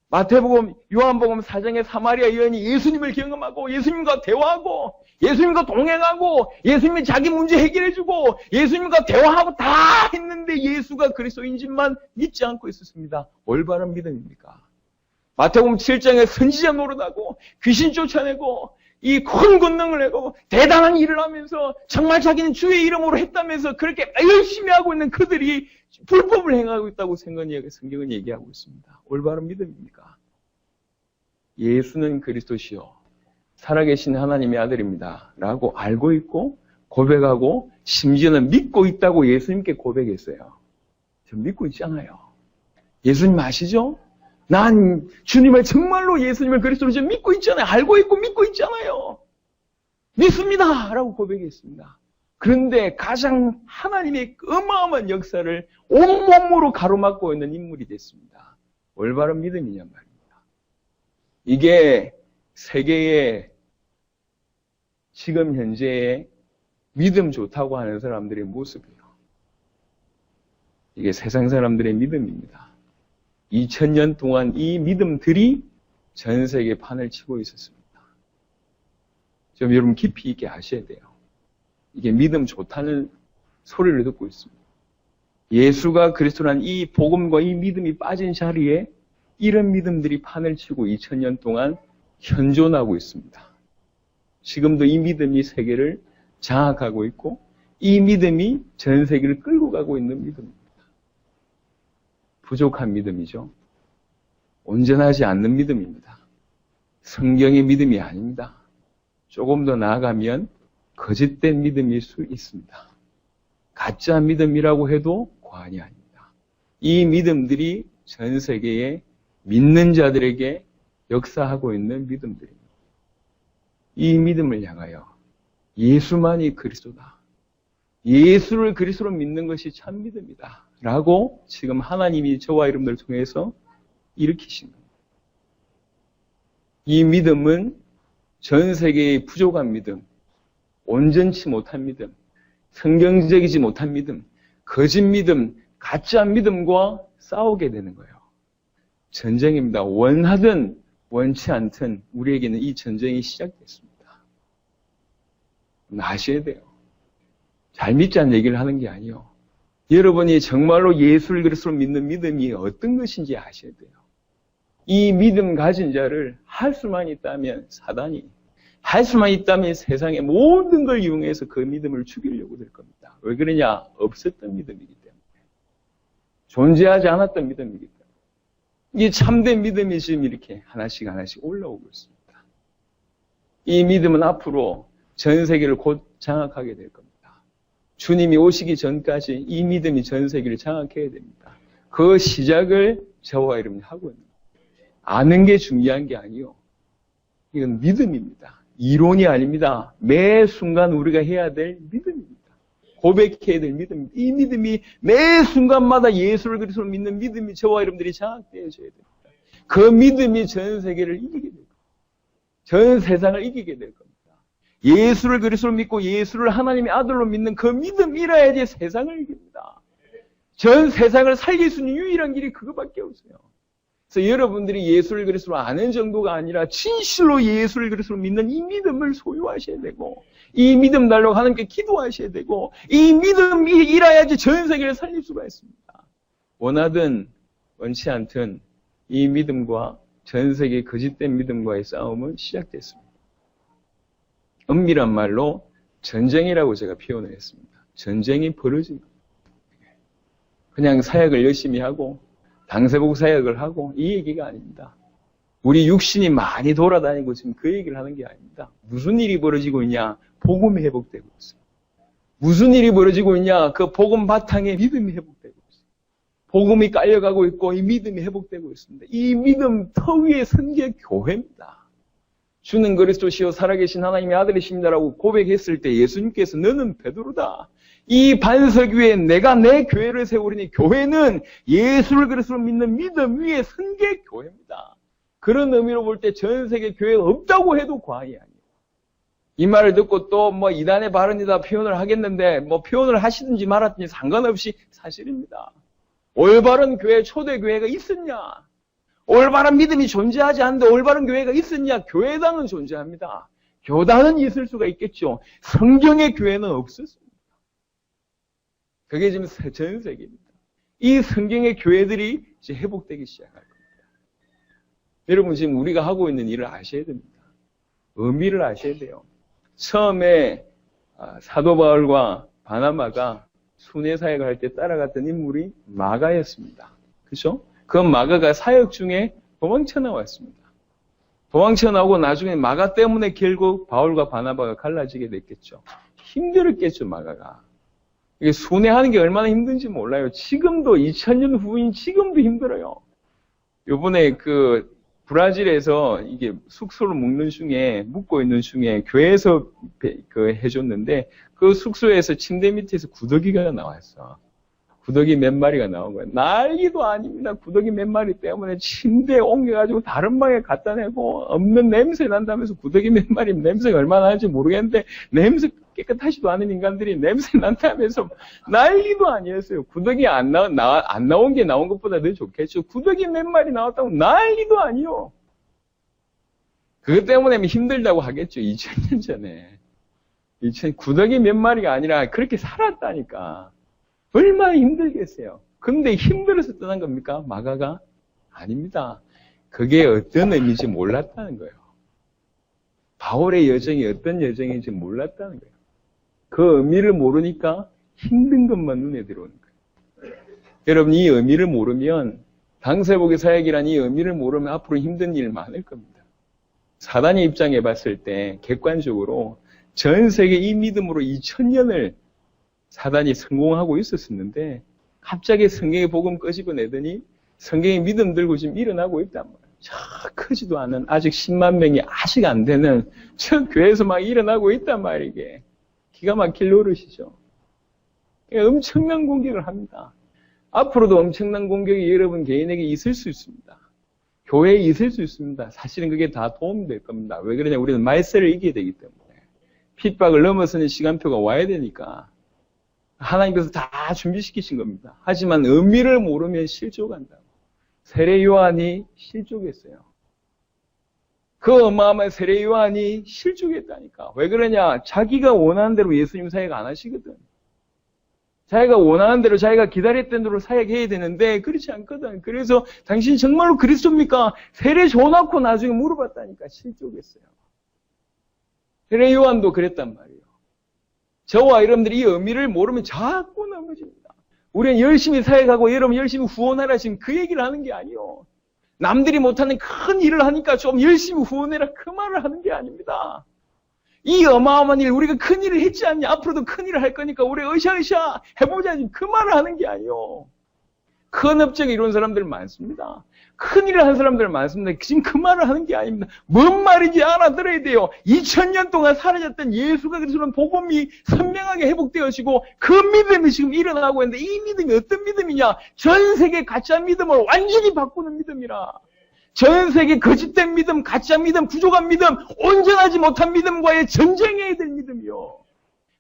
마태복음, 요한복음 4장의 사마리아 여인이 예수님을 경험하고 예수님과 대화하고 예수님과 동행하고 예수님이 자기 문제 해결해주고 예수님과 대화하고 다 했는데 예수가 그리스도인지만 믿지 않고 있었습니다. 올바른 믿음입니까? 마태복음 7장에 선지자 노릇하고 귀신 쫓아내고 이 큰 권능을 내고 대단한 일을 하면서 정말 자기는 주의 이름으로 했다면서 그렇게 열심히 하고 있는 그들이 불법을 행하고 있다고 성경은 얘기하고 있습니다. 올바른 믿음입니까? 예수는 그리스도시요 살아계신 하나님의 아들입니다. 라고 알고 있고 고백하고 심지어는 믿고 있다고 예수님께 고백했어요. 저 믿고 있잖아요. 예수님 아시죠? 난 주님을 정말로 예수님을 그리스도로 믿고 있잖아요. 알고 있고 믿고 있잖아요. 믿습니다. 라고 고백했습니다. 그런데 가장 하나님의 어마어마한 역사를 온몸으로 가로막고 있는 인물이 됐습니다. 올바른 믿음이냐 말입니다. 이게 세계의 지금 현재의 믿음 좋다고 하는 사람들의 모습이에요. 이게 세상 사람들의 믿음입니다. 2000년 동안 이 믿음들이 전 세계 판을 치고 있었습니다. 좀 여러분 깊이 있게 아셔야 돼요. 이게 믿음 좋다는 소리를 듣고 있습니다. 예수가 그리스도라는 이 복음과 이 믿음이 빠진 자리에 이런 믿음들이 판을 치고 2000년 동안 현존하고 있습니다. 지금도 이 믿음이 세계를 장악하고 있고 이 믿음이 전 세계를 끌고 가고 있는 믿음입니다. 부족한 믿음이죠. 온전하지 않는 믿음입니다. 성경의 믿음이 아닙니다. 조금 더 나아가면 거짓된 믿음일 수 있습니다. 가짜 믿음이라고 해도 과언이 아닙니다. 이 믿음들이 전 세계에 믿는 자들에게 역사하고 있는 믿음들입니다. 이 믿음을 향하여 예수만이 그리스도다. 예수를 그리스도로 믿는 것이 참 믿음이다. 라고 지금 하나님이 저와 여러분들을 통해서 일으키신 겁니다. 이 믿음은 전 세계의 부족한 믿음, 온전치 못한 믿음, 성경적이지 못한 믿음, 거짓 믿음, 가짜 믿음과 싸우게 되는 거예요. 전쟁입니다. 원하든 원치 않든 우리에게는 이 전쟁이 시작됐습니다. 아셔야 돼요. 잘 믿자는 얘기를 하는 게 아니에요. 여러분이 정말로 예수를 그리스도로 믿는 믿음이 어떤 것인지 아셔야 돼요. 이 믿음 가진 자를 할 수만 있다면 사단이, 할 수만 있다면 세상의 모든 걸 이용해서 그 믿음을 죽이려고 될 겁니다. 왜 그러냐? 없었던 믿음이기 때문에. 존재하지 않았던 믿음이기 때문에. 이 참된 믿음이 지금 이렇게 하나씩 하나씩 올라오고 있습니다. 이 믿음은 앞으로 전 세계를 곧 장악하게 될 겁니다. 주님이 오시기 전까지 이 믿음이 전 세계를 장악해야 됩니다. 그 시작을 저와 여러분이 하고 있는 거예요. 아는 게 중요한 게 아니요. 이건 믿음입니다. 이론이 아닙니다. 매 순간 우리가 해야 될 믿음입니다. 고백해야 될 믿음입니다. 이 믿음이 매 순간마다 예수를 그리스도로 믿는 믿음이 저와 여러분들이 장악되어져야 됩니다. 그 믿음이 전 세계를 이기게 될 겁니다. 전 세상을 이기게 될 겁니다. 예수를 그리스도로 믿고 예수를 하나님의 아들로 믿는 그 믿음이라야지 세상을 이깁니다. 전 세상을 살릴 수 있는 유일한 길이 그거밖에 없어요. 그래서 여러분들이 예수를 그리스도로 아는 정도가 아니라 진실로 예수를 그리스도로 믿는 이 믿음을 소유하셔야 되고, 이 믿음 달라고 하나님께 기도하셔야 되고, 이 믿음이 일어야지 전 세계를 살릴 수가 있습니다. 원하든 원치 않든 이 믿음과 전 세계 거짓된 믿음과의 싸움은 시작됐습니다. 엄밀한 말로 전쟁이라고 제가 표현을 했습니다. 전쟁이 벌어진 겁니다. 그냥 사역을 열심히 하고 당세복 사역을 하고 이 얘기가 아닙니다. 우리 육신이 많이 돌아다니고 지금 그 얘기를 하는 게 아닙니다. 무슨 일이 벌어지고 있냐? 복음이 회복되고 있어요. 무슨 일이 벌어지고 있냐? 그 복음 바탕에 믿음이 회복되고 있어요. 복음이 깔려가고 있고 이 믿음이 회복되고 있습니다. 이 믿음 터 위에 선 게 교회입니다. 주는 그리스도시요 살아계신 하나님의 아들이십니다라고 고백했을 때 예수님께서 너는 베드로다. 이 반석 위에 내가 내 교회를 세우리니 교회는 예수를 그리스도로 믿는 믿음 위에 선 게 교회입니다. 그런 의미로 볼 때 전 세계 교회가 없다고 해도 과언이 아니에요. 이 말을 듣고 또 이단의 발언이다 표현을 하겠는데 표현을 하시든지 말았든지 상관없이 사실입니다. 올바른 교회, 초대 교회가 있었냐? 올바른 믿음이 존재하지 않는데 올바른 교회가 있었냐? 교회당은 존재합니다. 교단은 있을 수가 있겠죠. 성경의 교회는 없었습니다. 그게 지금 전 세계입니다. 이 성경의 교회들이 이제 회복되기 시작할 겁니다. 여러분 지금 우리가 하고 있는 일을 아셔야 됩니다. 의미를 아셔야 돼요. 처음에 사도 바울과 바나바가 순회 사역을 할 때 따라갔던 인물이 마가였습니다. 그렇죠? 그 마가가 사역 중에 도망쳐 나왔습니다. 도망쳐 나오고 나중에 마가 때문에 결국 바울과 바나바가 갈라지게 됐겠죠. 힘들었겠죠, 마가가. 이게 순회하는 게 얼마나 힘든지 몰라요. 지금도 2000년 후인 지금도 힘들어요. 요번에 브라질에서 이게 숙소를 묵고 있는 중에 교회에서 해줬는데 그 숙소에서 침대 밑에서 구더기가 나왔어. 구더기 몇 마리가 나온 거예요. 난리도 아닙니다. 구더기 몇 마리 때문에 침대에 옮겨가지고 다른 방에 갖다 내고 없는 냄새 난다면서 구더기 몇 마리 냄새가 얼마나 나는지 모르겠는데 냄새 깨끗하지도 않은 인간들이 냄새 난다면서 난리도 아니었어요. 구더기 안 나온 게 나온 것보다 더 좋겠죠. 구더기 몇 마리 나왔다고 난리도 아니요. 그것 때문에 힘들다고 하겠죠. 2000년 전에. 구더기 몇 마리가 아니라 그렇게 살았다니까. 얼마나 힘들겠어요. 근데 힘들어서 떠난 겁니까? 마가가? 아닙니다. 그게 어떤 의미인지 몰랐다는 거예요. 바울의 여정이 어떤 여정인지 몰랐다는 거예요. 그 의미를 모르니까 힘든 것만 눈에 들어오는 거예요. 여러분 이 의미를 모르면 당세복의 사역이란 이 의미를 모르면 앞으로 힘든 일 많을 겁니다. 사단의 입장에 봤을 때 객관적으로 전 세계 이 믿음으로 2000년을 사단이 성공하고 있었는데 갑자기 성경의 복음 끄집어내더니 성경의 믿음 들고 지금 일어나고 있단 말이에요. 저 크지도 않은 아직 10만 명이 아직 안 되는 저 교회에서 막 일어나고 있단 말이에요. 이게 기가 막힐 노릇이죠. 엄청난 공격을 합니다. 앞으로도 엄청난 공격이 여러분 개인에게 있을 수 있습니다. 교회에 있을 수 있습니다. 사실은 그게 다 도움이 될 겁니다. 왜 그러냐? 우리는 말세를 이겨야 되기 때문에. 핍박을 넘어서는 시간표가 와야 되니까 하나님께서 다 준비시키신 겁니다. 하지만 의미를 모르면 실족한다고. 세례 요한이 실족했어요. 그 어마어마한 세례 요한이 실족했다니까. 왜 그러냐? 자기가 원하는 대로 예수님 사역 안 하시거든. 자기가 원하는 대로, 자기가 기다렸던 대로 사역해야 되는데 그렇지 않거든. 그래서 당신 정말로 그리스도입니까? 세례 줘놓고 나중에 물어봤다니까. 실족했어요. 세례 요한도 그랬단 말이에요. 저와 여러분들이 이 의미를 모르면 자꾸 넘어집니다. 우리는 열심히 사역하고 여러분 열심히 후원하라 지금 그 얘기를 하는 게 아니에요. 남들이 못하는 큰 일을 하니까 좀 열심히 후원해라 그 말을 하는 게 아닙니다. 이 어마어마한 일, 우리가 큰 일을 했지 않냐? 앞으로도 큰 일을 할 거니까 우리 으쌰으쌰 해보자 그 말을 하는 게 아니에요. 큰 업적을 이룬 사람들 많습니다. 큰 일을 한 사람들 많습니다. 지금 그 말을 하는 게 아닙니다. 뭔 말인지 알아들어야 돼요. 2000년 동안 사라졌던 예수가 그리스도는 복음이 선명하게 회복되어지고 그 믿음이 지금 일어나고 있는데 이 믿음이 어떤 믿음이냐? 전 세계 가짜 믿음을 완전히 바꾸는 믿음이라. 전 세계 거짓된 믿음, 가짜 믿음, 부족한 믿음, 온전하지 못한 믿음과의 전쟁해야 될 믿음이요.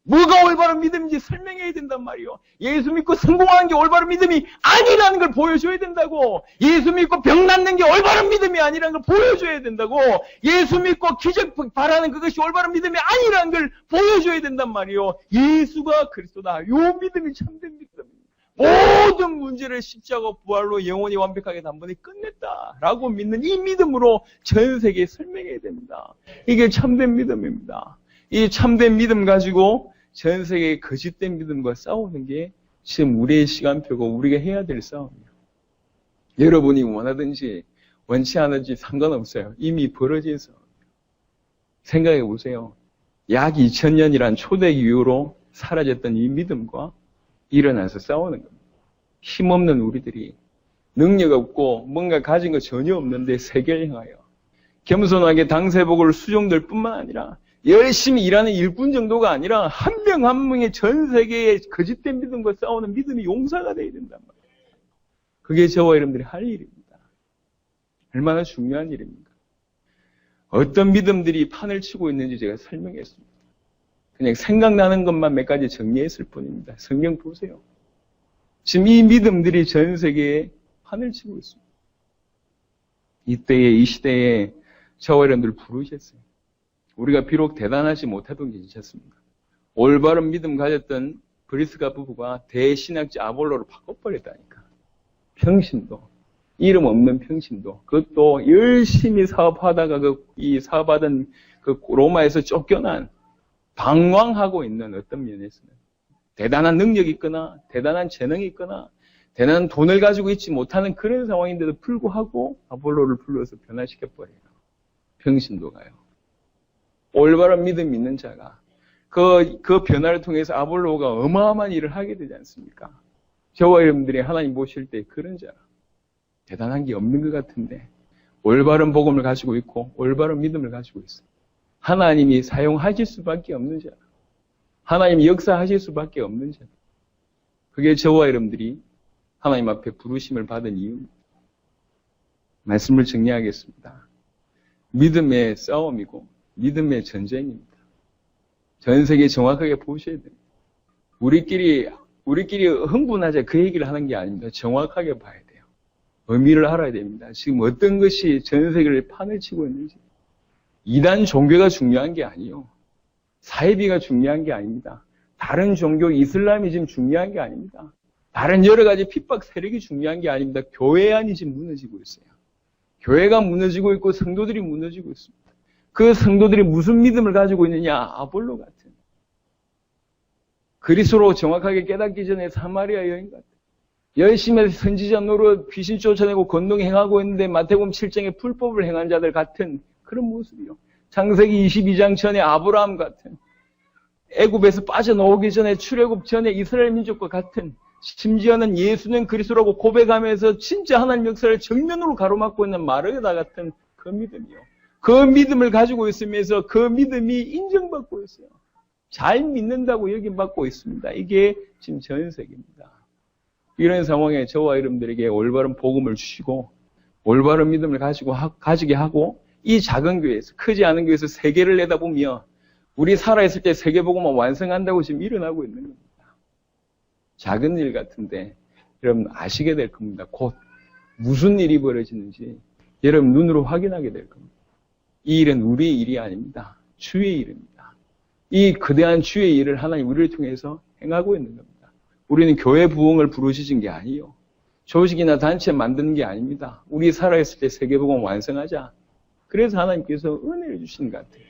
뭐가 올바른 믿음인지 설명해야 된단 말이요. 예수 믿고 성공하는 게 올바른 믿음이 아니라는 걸 보여줘야 된다고. 예수 믿고 병 낫는 게 올바른 믿음이 아니라는 걸 보여줘야 된다고. 예수 믿고 기적 바라는 그것이 올바른 믿음이 아니라는 걸 보여줘야 된단 말이요. 예수가 그리스도다. 요 믿음이 참된 믿음입니다. 모든 문제를 십자가 부활로 영원히 완벽하게 단번에 끝냈다라고 믿는 이 믿음으로 전 세계에 설명해야 됩니다. 이게 참된 믿음입니다. 이 참된 믿음 가지고 전 세계의 거짓된 믿음과 싸우는 게 지금 우리의 시간표고 우리가 해야 될 싸움이에요. 여러분이 원하든지 원치 않은지 상관없어요. 이미 벌어진 싸움이에요. 생각해 보세요. 약 2000년이란 초대기 이후로 사라졌던 이 믿음과 일어나서 싸우는 겁니다. 힘없는 우리들이 능력 없고 뭔가 가진 거 전혀 없는데 세계를 향하여 겸손하게 당세복을 수종될 뿐만 아니라 열심히 일하는 일꾼 정도가 아니라 한 명 한 명의 전 세계의 거짓된 믿음과 싸우는 믿음이 용사가 되어야 된단 말이에요. 그게 저와 여러분들이 할 일입니다. 얼마나 중요한 일입니까? 어떤 믿음들이 판을 치고 있는지 제가 설명했습니다. 그냥 생각나는 것만 몇 가지 정리했을 뿐입니다. 성경 보세요. 지금 이 믿음들이 전 세계에 판을 치고 있습니다. 이때에 이 시대에 저와 여러분들 부르셨어요. 우리가 비록 대단하지 못해도 괜찮습니다. 올바른 믿음 가졌던 브리스가 부부가 대신학자 아볼로를 바꿔버렸다니까. 평신도, 이름 없는 평신도, 그것도 열심히 사업하다가 이 사업하던 그 로마에서 쫓겨난 방황하고 있는 어떤 면에서는 대단한 능력이 있거나 대단한 재능이 있거나 대단한 돈을 가지고 있지 못하는 그런 상황인데도 불구하고 아볼로를 불러서 변화시켜버려요. 평신도가요. 올바른 믿음 있는 자가 그 변화를 통해서 아볼로가 어마어마한 일을 하게 되지 않습니까? 저와 여러분들이 하나님 보실 때 그런 자라. 대단한 게 없는 것 같은데 올바른 복음을 가지고 있고 올바른 믿음을 가지고 있어요. 하나님이 사용하실 수밖에 없는 자라. 하나님이 역사하실 수밖에 없는 자라. 그게 저와 여러분들이 하나님 앞에 부르심을 받은 이유입니다. 말씀을 정리하겠습니다. 믿음의 싸움이고 믿음의 전쟁입니다. 전 세계 정확하게 보셔야 됩니다. 우리끼리 흥분하자 그 얘기를 하는 게 아닙니다. 정확하게 봐야 돼요. 의미를 알아야 됩니다. 지금 어떤 것이 전 세계를 판을 치고 있는지. 이단 종교가 중요한 게 아니에요. 사이비가 중요한 게 아닙니다. 다른 종교 이슬람이즘 중요한 게 아닙니다. 다른 여러 가지 핍박 세력이 중요한 게 아닙니다. 교회 안이 지금 무너지고 있어요. 교회가 무너지고 있고 성도들이 무너지고 있습니다. 그 성도들이 무슨 믿음을 가지고 있느냐? 아볼로 같은. 그리스도로 정확하게 깨닫기 전에 사마리아 여인 같은. 열심히 선지자 노릇 귀신 쫓아내고 권능 행하고 있는데 마태복음 7장에 불법을 행한 자들 같은 그런 모습이요. 창세기 22장 전에 아브라함 같은. 애굽에서 빠져나오기 전에 출애굽 전에 이스라엘 민족과 같은. 심지어는 예수는 그리스도라고 고백하면서 진짜 하나님 역사를 정면으로 가로막고 있는 마르다 같은 그 믿음이요. 그 믿음을 가지고 있으면서 그 믿음이 인정받고 있어요. 잘 믿는다고 여김받고 있습니다. 이게 지금 전 세계입니다. 이런 상황에 저와 여러분들에게 올바른 복음을 주시고 올바른 믿음을 가지게 하고 이 작은 교회에서, 크지 않은 교회에서 세계를 내다보며 우리 살아있을 때 세계복음만 완성한다고 지금 일어나고 있는 겁니다. 작은 일 같은데 여러분 아시게 될 겁니다. 곧 무슨 일이 벌어지는지 여러분 눈으로 확인하게 될 겁니다. 이 일은 우리의 일이 아닙니다. 주의 일입니다. 이 거대한 주의 일을 하나님 우리를 통해서 행하고 있는 겁니다. 우리는 교회 부흥을 부르시는 게 아니에요. 조직이나 단체 만드는 게 아닙니다. 우리 살아있을 때 세계복음 완성하자. 그래서 하나님께서 은혜를 주시는 것 같아요.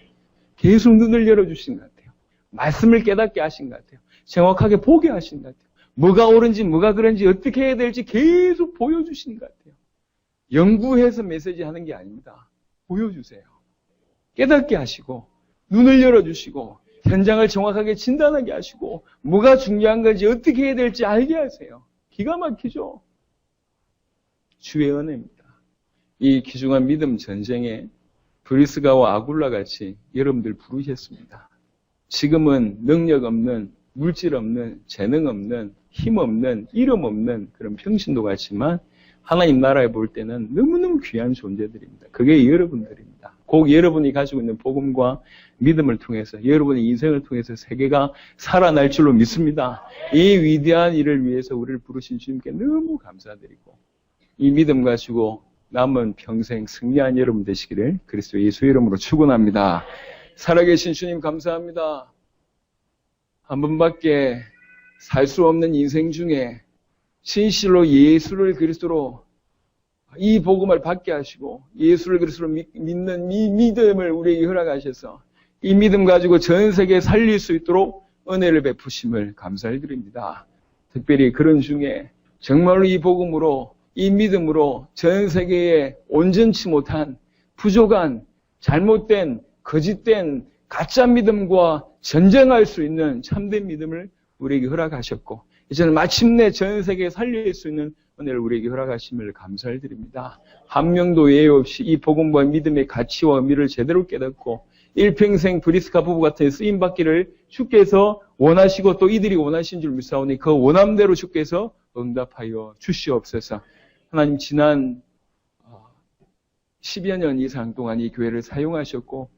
계속 눈을 열어주신 것 같아요. 말씀을 깨닫게 하신 것 같아요. 정확하게 보게 하신 것 같아요. 뭐가 옳은지 뭐가 그런지 어떻게 해야 될지 계속 보여주시는 것 같아요. 연구해서 메시지 하는 게 아닙니다. 보여주세요. 깨닫게 하시고 눈을 열어주시고 현장을 정확하게 진단하게 하시고 뭐가 중요한 건지 어떻게 해야 될지 알게 하세요. 기가 막히죠. 주의 은혜입니다. 이 귀중한 믿음 전쟁에 브리스가와 아굴라 같이 여러분들 부르셨습니다. 지금은 능력 없는, 물질 없는, 재능 없는, 힘 없는, 이름 없는 그런 평신도 같지만 하나님 나라에 볼 때는 너무너무 귀한 존재들입니다. 그게 여러분들입니다. 꼭 여러분이 가지고 있는 복음과 믿음을 통해서 여러분의 인생을 통해서 세계가 살아날 줄로 믿습니다. 이 위대한 일을 위해서 우리를 부르신 주님께 너무 감사드리고 이 믿음 가지고 남은 평생 승리한 여러분 되시기를 그리스도 예수 이름으로 축원합니다. 살아계신 주님 감사합니다. 한 번밖에 살 수 없는 인생 중에 진실로 예수를 그리스도로 이 복음을 받게 하시고 예수를 그리스도로 믿는 이 믿음을 우리에게 허락하셔서 이 믿음 가지고 전 세계에 살릴 수 있도록 은혜를 베푸심을 감사를 드립니다. 특별히 그런 중에 정말로 이 복음으로 이 믿음으로 전 세계에 온전치 못한 부족한 잘못된 거짓된 가짜 믿음과 전쟁할 수 있는 참된 믿음을 우리에게 허락하셨고 이제는 마침내 전 세계에 살릴 수 있는 은혜를 우리에게 허락하심을 감사를 드립니다. 한 명도 예외 없이 이 복음과 믿음의 가치와 의미를 제대로 깨닫고 일평생 브리스가 부부 같은 쓰임받기를 주께서 원하시고 또 이들이 원하신 줄 믿사오니 그 원함대로 주께서 응답하여 주시옵소서. 하나님 지난 10여 년 이상 동안 이 교회를 사용하셨고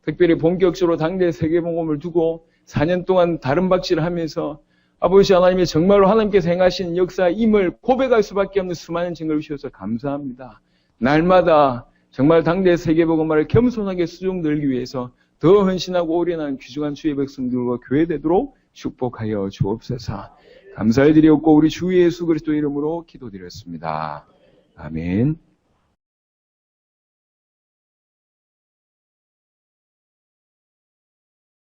특별히 본격적으로 당대 세계복음을 두고 4년 동안 다른 박질을 하면서 아버지 하나님의 정말로 하나님께서 행하신 역사임을 고백할 수밖에 없는 수많은 증거를 주셔서 감사합니다. 날마다 정말 당대 세계복음화를 겸손하게 수종들기 위해서 더 헌신하고 올인하는 귀중한 주의 백성들과 교회되도록 축복하여 주옵소서. 감사를 드리옵고 우리 주 예수 그리스도 이름으로 기도드렸습니다. 아멘.